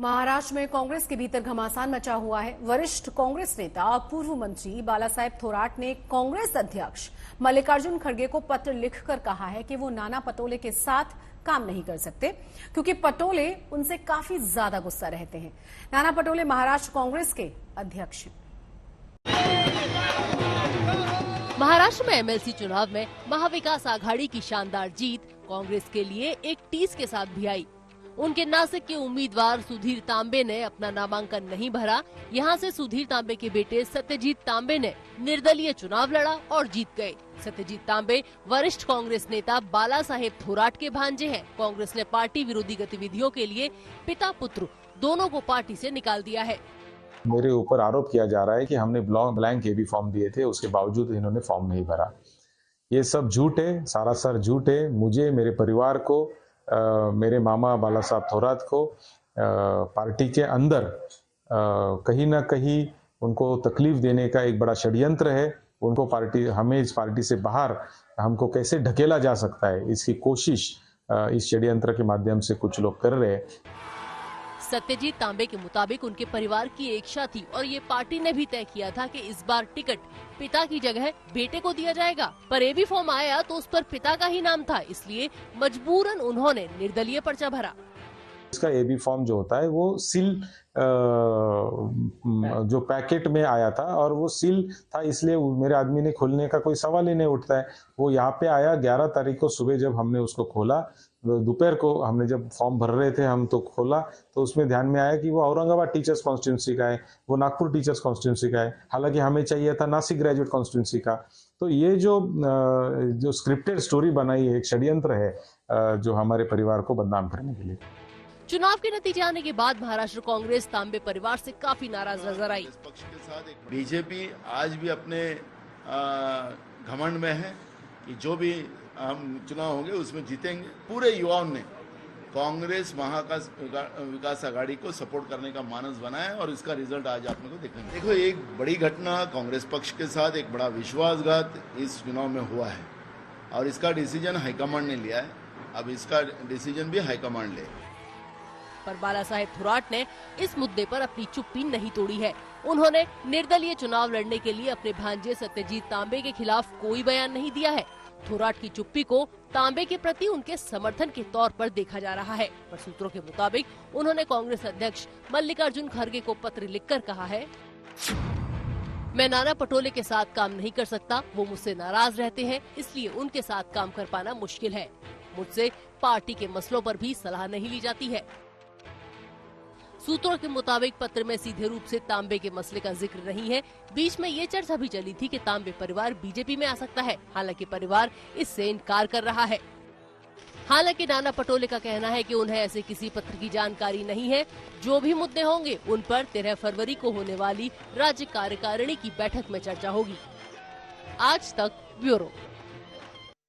महाराष्ट्र में कांग्रेस के भीतर घमासान मचा हुआ है। वरिष्ठ कांग्रेस नेता और पूर्व मंत्री बालासाहेब थोराट ने कांग्रेस अध्यक्ष मल्लिकार्जुन खड़गे को पत्र लिखकर कहा है कि वो नाना पटोले के साथ काम नहीं कर सकते क्योंकि पटोले उनसे काफी ज्यादा गुस्सा रहते हैं। नाना पटोले महाराष्ट्र कांग्रेस के अध्यक्ष हैं। महाराष्ट्र में एमएलसी चुनाव में महाविकास आघाड़ी की शानदार जीत कांग्रेस के लिए एक टीस के साथ भी आई। उनके नासिक के उम्मीदवार सुधीर तांबे ने अपना नामांकन नहीं भरा। यहां से सुधीर तांबे के बेटे सत्यजीत तांबे ने निर्दलीय चुनाव लड़ा और जीत गए। सत्यजीत तांबे वरिष्ठ कांग्रेस नेता बालासाहेब थोराट के भांजे हैं। कांग्रेस ने पार्टी विरोधी गतिविधियों के लिए पिता पुत्र दोनों को पार्टी से निकाल दिया है। मेरे ऊपर आरोप किया जा रहा है कि हमने ब्लैंक एबी फॉर्म दिए थे, उसके बावजूद इन्होंने फॉर्म नहीं भरा। ये सब झूठ है, सारासर झूठ है। मुझे, मेरे परिवार को, मेरे मामा बालासाहेब थोराट को पार्टी के अंदर कहीं ना कहीं उनको तकलीफ देने का एक बड़ा षड्यंत्र है। उनको हमें इस पार्टी से बाहर हमको कैसे ढकेला जा सकता है, इसकी कोशिश इस षड्यंत्र के माध्यम से कुछ लोग कर रहे हैं। सत्यजीत तांबे के मुताबिक उनके परिवार की एक इच्छा थी और ये पार्टी ने भी तय किया था कि इस बार टिकट पिता की जगह बेटे को दिया जाएगा, पर एबी फॉर्म आया तो उस पर पिता का ही नाम था, इसलिए मजबूरन उन्होंने निर्दलीय पर्चा भरा। इसका एबी फॉर्म जो होता है वो सील जो पैकेट में आया था और वो सील था, इसलिए मेरे आदमी ने खोलने का कोई सवाल ही नहीं उठता है। वो यहाँ पे आया 11 तारीख को सुबह, जब हमने उसको खोला, दोपहर को हमने जब फॉर्म भर रहे थे हम तो खोला तो उसमें ध्यान में आया कि वो औरंगाबाद टीचर्स कॉन्स्टिट्यूंसी का है, वो नागपुर टीचर्स कॉन्स्टिट्यूंसी का है। हालांकि हमें चाहिए था नासिक ग्रेजुएट कॉन्स्टिट्यूंसी का। तो ये जो स्क्रिप्टेड स्टोरी बनाई है, एक षड्यंत्र है जो हमारे परिवार को बदनाम करने के लिए। चुनाव के नतीजे आने के बाद महाराष्ट्र कांग्रेस तांबे परिवार से काफी नाराज नजर आई। बीजेपी आज भी अपने घमंड में है कि जो भी हम चुनाव होंगे उसमें जीतेंगे। पूरे युवाओं ने कांग्रेस विकास आघाड़ी को सपोर्ट करने का मानस बनाया और इसका रिजल्ट आज आप लोगों को देखेंगे। देखो, एक बड़ी घटना कांग्रेस पक्ष के साथ एक बड़ा विश्वासघात इस चुनाव में हुआ है और इसका डिसीजन हाईकमांड ने लिया है। अब इसका डिसीजन भी हाईकमांड ले। पर बालासाहेब थोराट ने इस मुद्दे पर अपनी चुप्पी नहीं तोड़ी है। उन्होंने निर्दलीय चुनाव लड़ने के लिए अपने भांजे सत्यजीत तांबे के खिलाफ कोई बयान नहीं दिया है। थोराट की चुप्पी को तांबे के प्रति उनके समर्थन के तौर पर देखा जा रहा है। पर सूत्रों के मुताबिक उन्होंने कांग्रेस अध्यक्ष मल्लिकार्जुन खड़गे को पत्र लिखकर कहा है, मैं नाना पटोले के साथ काम नहीं कर सकता, वो मुझसे नाराज रहते हैं, इसलिए उनके साथ काम कर पाना मुश्किल है। मुझसे पार्टी के मसलों पर भी सलाह नहीं ली जाती है। सूत्रों के मुताबिक पत्र में सीधे रूप से तांबे के मसले का जिक्र नहीं है। बीच में ये चर्चा भी चली थी कि तांबे परिवार बीजेपी में आ सकता है, हालांकि परिवार इससे इनकार कर रहा है। हालांकि नाना पटोले का कहना है कि उन्हें ऐसे किसी पत्र की जानकारी नहीं है। जो भी मुद्दे होंगे उन पर 13 फरवरी को होने वाली राज्य कार्यकारिणी की बैठक में चर्चा होगी। आज तक ब्यूरो।